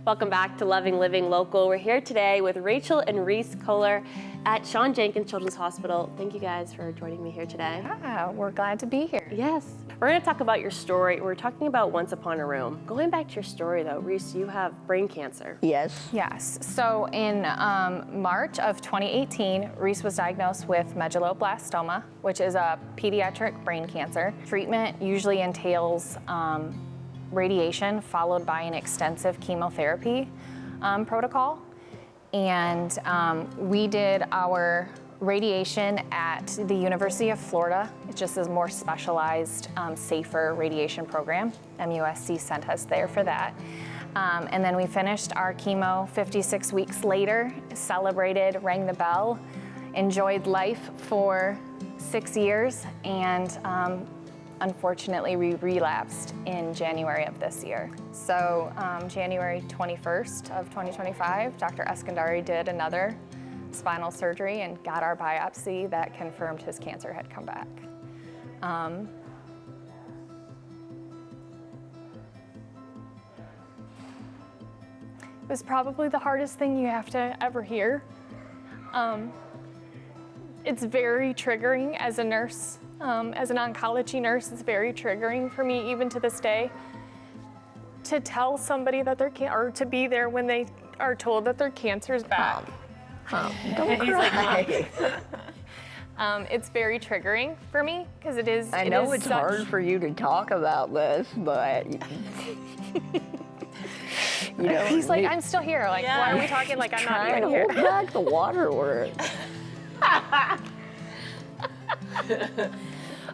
Welcome back to Loving Living Local. We're here today with Rachel and Reese Kohler at Shawn Jenkins Children's Hospital. Thank you guys for joining me here today. Yeah, we're glad to be here. Yes. We're going to talk about your story. We're talking about Once Upon a Room. Going back to your story though, Reese, you have brain cancer. Yes. Yes. So in March of 2018, Reese was diagnosed with medulloblastoma, which is a pediatric brain cancer. Treatment usually entails radiation followed by an extensive chemotherapy protocol. And we did our radiation at the University of Florida. It just is a more specialized, safer radiation program. MUSC sent us there for that. And then we finished our chemo 56 weeks later, celebrated, rang the bell, enjoyed life for 6 years, and unfortunately, we relapsed in January of this year. So January 21st of 2025, Dr. Eskandari did another spinal surgery and got our biopsy that confirmed his cancer had come back. It was probably the hardest thing you have to ever hear. It's very triggering as a nurse. As an oncology nurse, it's very triggering for me, even to this day, to tell somebody that or to be there when they are told that their cancer's back. Don't cry. It's very triggering for me because it is. I know it's hard for you to talk about this, but you know. He's like, I'm still here. Like, why are we talking like I'm not even here? Hold back the waterworks.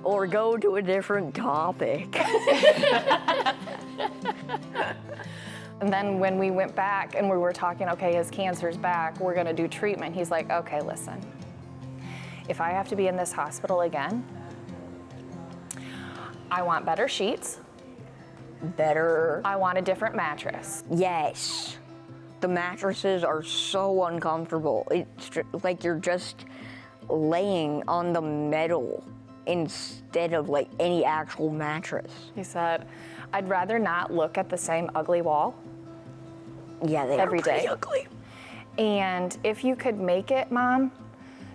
Or go to a different topic. And then when we went back and we were talking, okay, his cancer's back, we're gonna do treatment. He's like, okay, listen, if I have to be in this hospital again, I want better sheets. I want a different mattress. Yes. The mattresses are so uncomfortable. It's like you're just laying on the metal instead of like any actual mattress. He said, I'd rather not look at the same ugly wall. Yeah, they every are pretty day. ugly. And if you could make it, Mom,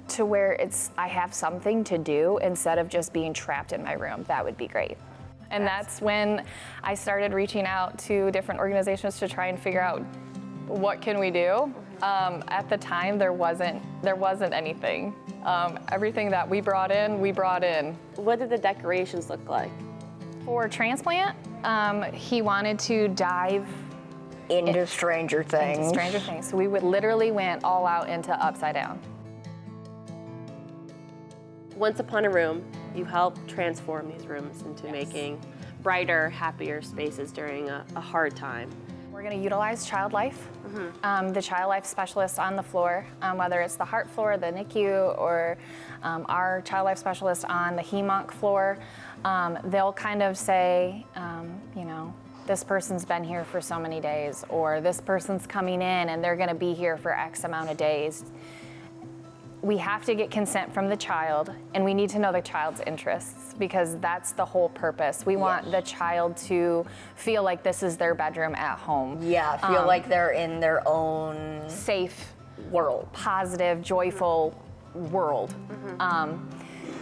to where I have something to do instead of just being trapped in my room, that would be great. And that's when I started reaching out to different organizations to try and figure out what can we do. At the time, there wasn't anything. Everything that we brought in. What did the decorations look like? For transplant, he wanted to dive into Stranger Things. So we would literally went all out into Upside Down. Once Upon a Room, you helped transform these rooms into making brighter, happier spaces during a hard time. We're going to utilize Child Life, the Child Life specialist on the floor, whether it's the heart floor, the NICU, or our Child Life specialist on the HEMONC floor. They'll kind of say, you know, this person's been here for so many days, or this person's coming in and they're going to be here for X amount of days. We have to get consent from the child, and we need to know the child's interests, because that's the whole purpose. We want the child to feel like this is their bedroom at home. Yeah, feel like they're in their own safe world, positive, joyful world.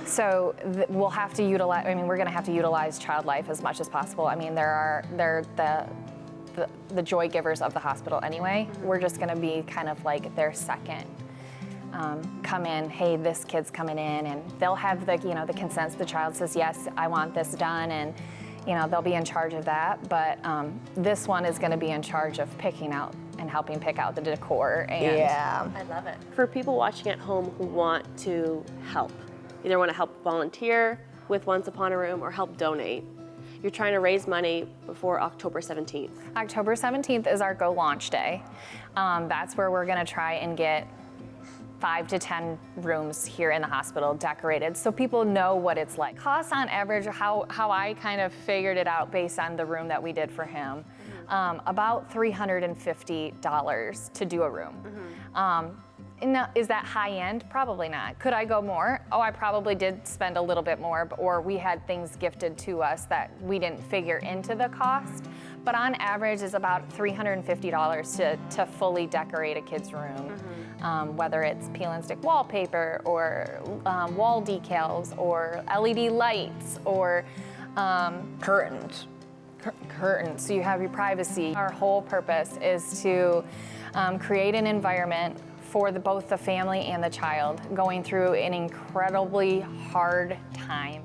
So we'll have to utilize. I mean, we're going to have to utilize Child Life as much as possible. I mean, they're the joy givers of the hospital anyway. We're just going to be kind of like their second. Come in, hey, this kid's coming in, and they'll have the consents. The child says, yes, I want this done, and they'll be in charge of that. But this one is going to be in charge of picking out and helping pick out the decor. And yeah, I love it. For people watching at home who want to help, either want to help volunteer with Once Upon a Room or help donate, you're trying to raise money before October 17th. October 17th is our Go Launch Day. That's where we're going to try and get 5 to 10 rooms here in the hospital decorated so people know what it's like. Costs on average, how I kind of figured it out based on the room that we did for him, about $350 to do a room. Is that high end? Probably not. Could I go more? Oh, I probably did spend a little bit more, or we had things gifted to us that we didn't figure into the cost. but on average is about $350 to fully decorate a kid's room. Whether it's peel and stick wallpaper or wall decals or LED lights or Curtains. curtains, so you have your privacy. Our whole purpose is to create an environment for both the family and the child going through an incredibly hard time.